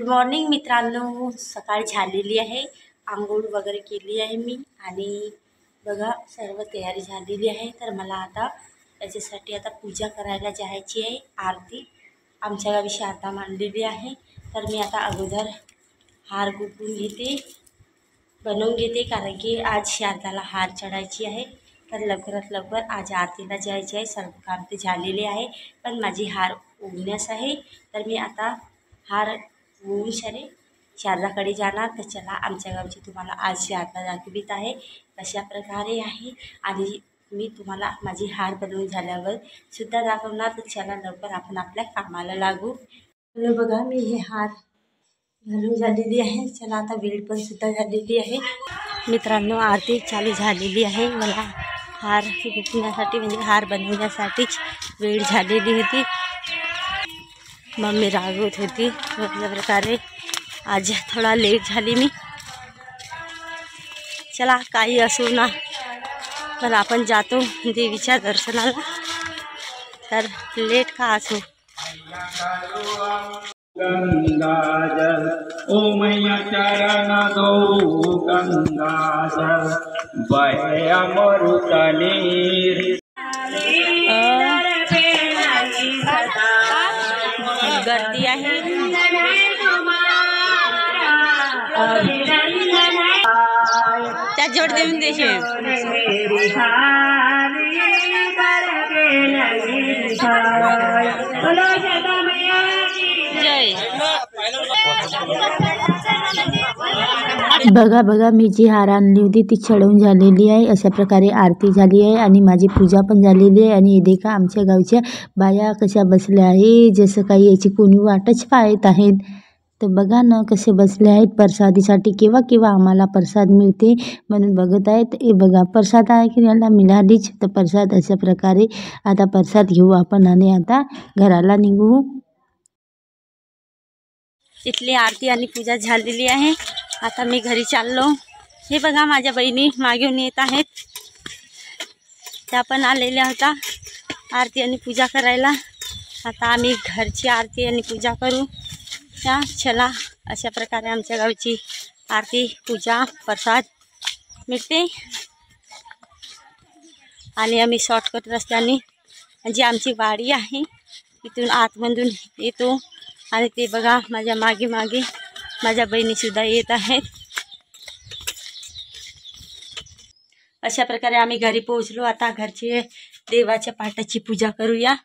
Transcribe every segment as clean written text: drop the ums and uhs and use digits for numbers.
Good morning मित्रांनो, सकाळ झालेली आहे, आंघोळ वगैरे केली आहे मी आणि बघा सर्व तयारी झालेली आहे। तर मला आता याच्यासाठी आता पूजा करायला जायची आहे। आरती आमच्या गावी शारदा मांडलेली आहे, तर मी आता अगोदर हार गुंफून घेते, बनवून घेते, कारण की आज शारदाला हार चढायची आहे। तर लवकरात लवकर आज आरतीला जायचे आहे। सर्व काम ते झालेले आहे, पण माझी हार उघण्यास आहे। तर मी आता हार होऊन सारे शारदाकडे जाणार। तर चला आमच्या गावची तुम्हाला आज शारदा दाखवित आहे कशा प्रकारे आहे, आणि मी तुम्हाला माझी हार बनवून झाल्यावर सुद्धा दाखवणार। तर चला लवकर आपण आपल्या कामाला लागू। बघा मी हे हार घालून झालेली आहे। चला आता वेळ पण सुद्धा झालेली आहे मित्रांनो, आरती चालू झालेली आहे। मला हार गुंफण्यासाठी म्हणजे हार बनवण्यासाठीच वेळ झालेली होती। मम्मी रागवत होती, अशा प्रकारे आज थोडा लेट झाली मी। चला काही असो ना, पण आपण जातो देवीच्या दर्शनाला, तर लेट का असो। गंगाजल ओ मैया चरण दो गंगाजल बहे अमृत नीर। गर्दी आहे, त्या जोड देऊन देशे बघा बघा मी जी हार आणली होती ती चढवून झालेली आहे। अशा प्रकारे आरती झाली आहे आणि माझी पूजा पण झालेली आहे। आणि हे देखा आमच्या गावच्या बाया कशा बसल्या आहे, जसं काही याची कोणी वाटच पाहत आहेत। तर बघा ना कसे बसले आहेत प्रसादीसाठी, केव्हा केव्हा आम्हाला प्रसाद मिळते म्हणून बघत आहेत। हे बघा प्रसाद आहे की याला मिळालीच, तर प्रसाद अशा प्रकारे आता प्रसाद घेऊ आपण आणि आता घराला निघू। इथली आरती आणि पूजा झालेली आहे, आता मी घरी चाललो। हे बघा माझ्या बहिणी मागून येत आहेत, त्या पण आलेल्या होत्या आरती आणि पूजा करायला। आता आम्ही घरची आरती आणि पूजा करू या। चला अशा प्रकारे आमच्या गावची आरती पूजा प्रसाद मिळते। आणि आम्ही शॉर्टकट रस्त्याने जी आमची वाडी आहे तिथून आतमधून येतो। आणि ते बघा माझ्या मागे मागे माझ्या बहिणीसुद्धा येत आहेत। अशा प्रकारे आम्ही घरी पोहोचलो। आता घरची देवाच्या पाटाची पूजा करूया।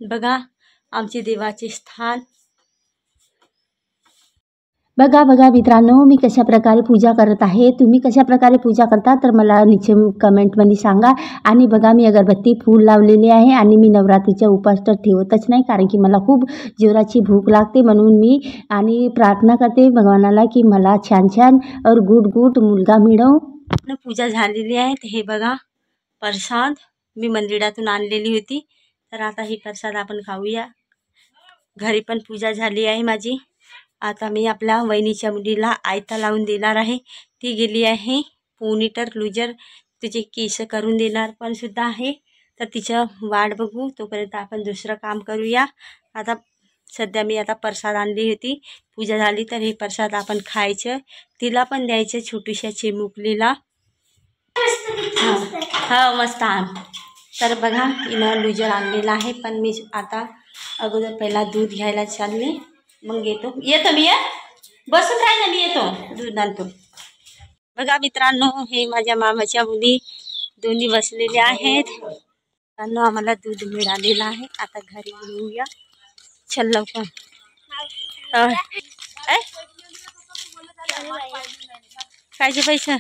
बघा आमचे देवाचे स्थान, बघा बघा मित्रांनो मी कशा प्रकारे पूजा करत आहे। तुम्ही कशा प्रकारे पूजा करता तर मला नीचे कमेंटमध्ये सांगा। आणि बघा मी अगरबत्ती फूल लावलेली आहे, आणि मी नवरात्रीचा उपास तर ठेवतच नाही, कारण की मला खूप जोराची भूक लागते, म्हणून मी आणि प्रार्थना करते भगवानाला की मला छान छान और गुड गुड मुलगा मिळो। पूजा झालेली आहे। हे बघा प्रसाद मी मंदिरातून आणलेली होती, तर आता ही प्रसाद आपण खाऊया। घरी पण पूजा झाली आहे माझी। आता मी आपल्या वहिनीच्या मुलीला आयता लावून देणार आहे। ती गेली आहे पोनीटर लुजर, तिचे केस करून देणार पण सुद्धा आहे, तर तिचं वाट बघू। तोपर्यंत आपण दुसरं काम करूया। आता सध्या मी आता प्रसाद आणली होती, पूजा झाली तर हे प्रसाद आपण खायचं, तिला पण द्यायचं छोटीशा चिमुकलीला। हा मस्त आण। तर बघा हिनं लुजर आणलेला आहे, पण मी आता अगोदर पहिला दूध घ्यायला चालले, मग येतो मी बसून राह ना, मी येतो दूध आणतो। बघा मित्रांनो हे माझ्या मामाच्या मुली दोन्ही बसलेल्या आहेत। मित्रांनो आम्हाला दूध मिळालेलं आहे, आता घरी घेऊया। चल लवकर। कायचे पैसे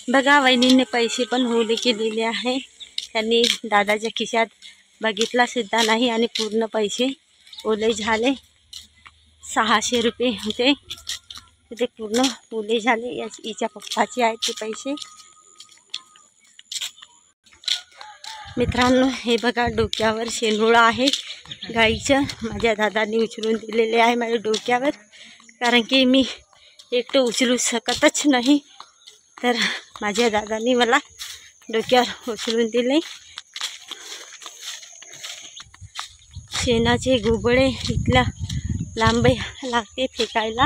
बघा वहिनीने पैसे पण ओले केलेले आहे। त्यांनी दादाच्या खिशात बघितला सुद्धा नाही, आणि पूर्ण पैसे ओले झाले। 600 रुपये होते, ते पूर्ण ओले झाले। हिच्या पप्पाचे आहेत ते पैसे। मित्रांनो हे बघा डोक्यावर शेंडोळा आहे गाईचं, माझ्या दादांनी उचलून दिलेले आहे माझ्या डोक्यावर, कारण की मी एकटं उचलू शकतच नाही, तर माझ्या दादांनी मला डोक्यावर उचलून दिले। शेणाचे गोबळे इथल्या लांब लागते फेकायला.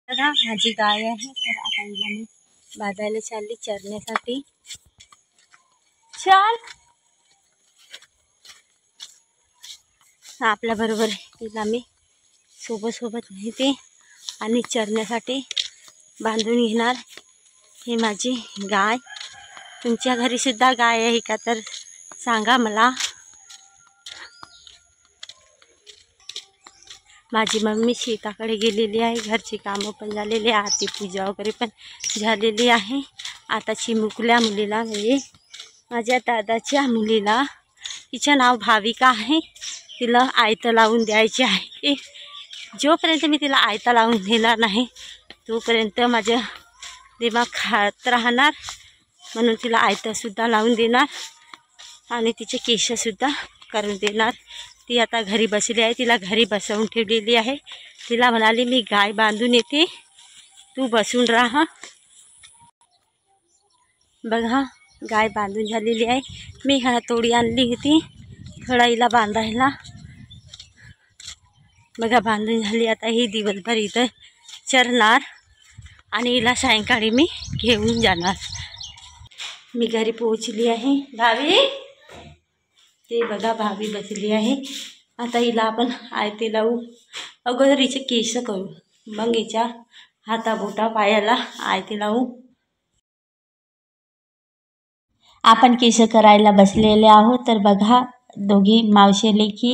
बघा माझी गाय आहे, तर आता हिला मी बांधायला चालली चरण्यासाठी. चल आपल्या बरोबर तिला मी सोबत नेते आणि चरण्यासाठी बांधून घेणार. ही माझी गाय. तुमच्या घरी सुद्धा गाय आहे का तर सांगा मला. माझी मम्मी शेताकडे गेलेली आहे. घरची कामं पण झालेली आहे, आरती पूजा वगैरे पण झालेली आहे. आता चिमुकल्या मुलीला म्हणजे माझ्या दादाच्या मुलीला, तिचं नाव भाविका आहे, तिला आयतं लावून द्यायचे आहे. जोपर्यंत मी तिला आयता लावून देणार नाही तोपर्यंत माझं दिमाग खात राहणार. म्हणून तिला आयतंसुद्धा लावून देणार आणि तिचे केससुद्धा करून देणार. ती आता घरी बसली आहे, तिला घरी बसवून ठेवलेली आहे. तिला म्हणाली मी गाय बांधून येते, तू बसून राहा. बघा गाय बांधून झालेली आहे. मी हातोडी आणली होती थोडा हिला बांधायला. बघा बांधून झाली. आता ही दिवसभर इथं चरणार आणि हिला सायंकाळी मी घेऊन जाणार. मी घरी पोहोचली आहे. भाभी, ते बघा भाभी बसली आहे. आता हिला आपण आयते लावू. अगोदर हिचे केस करू, मग हिच्या हाताबोटा पायाला आयते लावू. आपण केस करायला बसलेले आहोत. तर बघा दोघी मावशी लेकी,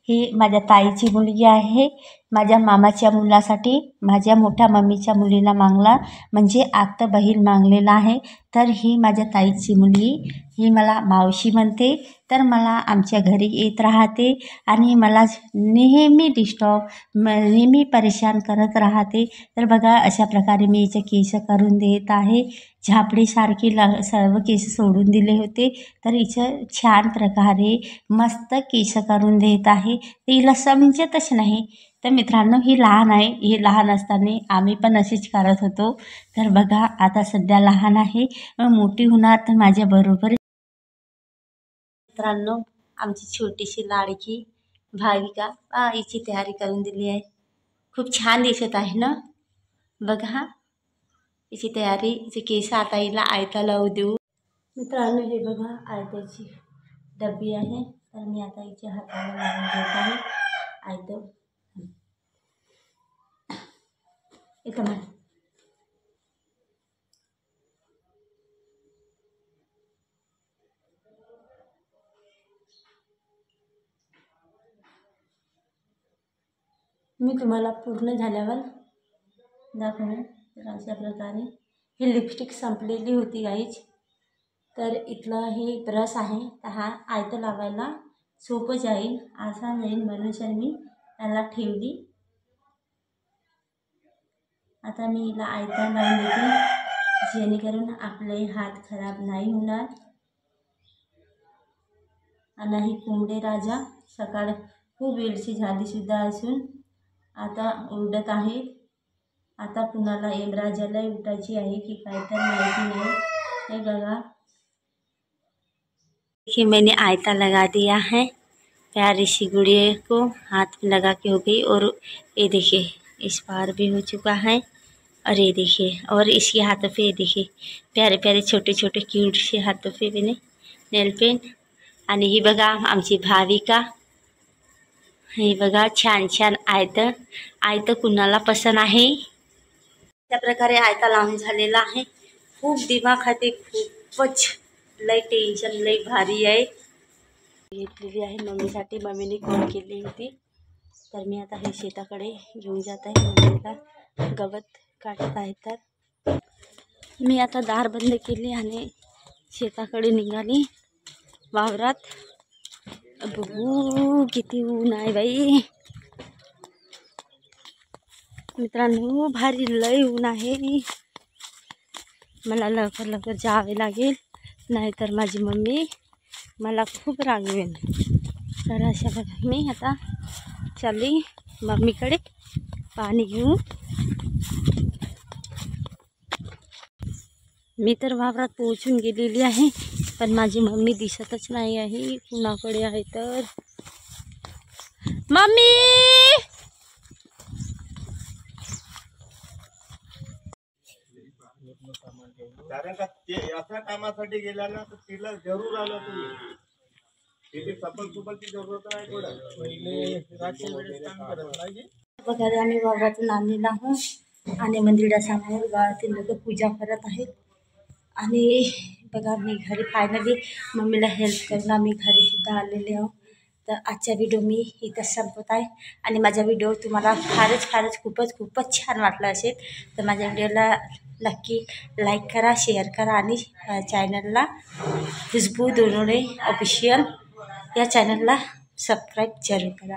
ही माझ्या ताईची मुलगी आहे. माझ्या मामाच्या मुलासाठी माझ्या मोठ्या मम्मीच्या मुलीला मागला, म्हणजे आत्ता बहीण मागलेला आहे. तर ही माझ्या ताईची मुलगी, ही मला मावशी म्हणते. तर मला आमच्या घरी येत राहते आणि मला नेहमी नेहमी परेशान करत राहते. तर बघा अशा प्रकारे मी हिचे केस करून देत आहे. झापडीसारखी सर्व केस सोडून दिले होते, तर हिचं छान प्रकारे मस्त केस करून देत आहे. तिला समजतच नाही. तर मित्रांनो ही लहान आहे, ही लहान असताना आम्ही पण अशीच करत होतो. तर बघा आता सध्या लहान आहे, मोठी होणार तर माझ्याबरोबर. मित्रांनो आमची छोटीशी लाडकी भाविका हिची तयारी करून दिली आहे. खूप छान दिसत आहे ना. बघा हिची तयारी, हिचे केस आता हिला आयता लावू देऊ. मित्रांनो हे बघा आयत्याची डब्बी आहे. तर मी आता हिच्या हाताला लावून देत आहे आयतं. इथं म्हण. मी तुम्हाला पूर्ण झाल्यावर दाखवणार. तर अशा प्रकारे ही लिपस्टिक संपलेली होती गाईज. तर इथलं हे ब्रश आहे, तर हा आयतं लावायला सोपं जाईल, आसान जाईल म्हणून मी त्याला ठेवली. आता मी हिला आयता लावून देते जेणेकरून आपले हात खराब नाही होणार. आणि ही कोंबडे राजा सकाळ खूप वेळची झाली सुद्धा असून आता उडत आहे. आता कुणाला यमराजाला उठायची आहे की काय तर माहिती नहीं. हे बघा देखिए मैंने आयता लगा दिया है. प्यारी सी गुड़िया को हाथ में लगा के हो गई. और ये देखिए इस पार भी हो चुका है. और ये देखिए और इसके हाथों पे ये देखिए प्यारे प्यारे छोटे छोटे क्यूट से हाथों पे मैंने नेल पेंट. आणि ही बघा आमची भाविका. हे बघा छान छान आयतं. आयतं कुणाला पसंत आहे. त्या प्रकारे आयता लावून झालेला आहे. खूप दिमाग खाते, खूपच लय टेन्शन लय भारी आहे. घेतलेली आहे मम्मीसाठी, मम्मीने कॉल केली होती. तर मी आता हे शेताकडे घेऊन जात आहे. मम्मीला गवत काटत आहे. तर मी आता दार बंद केली आणि शेताकडे निघाली वावरात. बघू किती ऊन आहे बाई. मित्रांनो भारी लय ऊन आहे. मला लवकर लवकर जावे लागेल, नाहीतर माझी मम्मी मला खूप रागवेल. तर अशा प्रकारे मी आता चालली मम्मीकडे पाणी घेऊन. मी तर वावरात पोहोचून गेलेली आहे. पण माझी मम्मी दिसतच नाही आहे, कुणाकडे आहे तर. मम्मी कारण का ते अशा कामासाठी गेला ना तर तिला जरूर आलं तुम्ही. तिथे सफलची जरूरत नाही थोडं पहिले रात्री वेळेस काम करत पाहिजे. बघा आम्ही वावरातून आलेलो आहोत आणि मंदिरासमोर गावातील लोक पूजा करत आहेत. आणि बघा मी घरी फायनली मम्मीला हेल्प करून आम्ही घरीसुद्धा आलेले आहोत. तर आजचा व्हिडिओ मी इथं संपत आहे. आणि माझा व्हिडिओ तुम्हाला फारच खूपच छान वाटला असेल तर माझ्या व्हिडिओला नक्की लाईक करा, शेअर करा आणि चॅनलला खुशबू दोनोडे ऑफिशियल या चॅनलला सबस्क्राईब जरूर करा.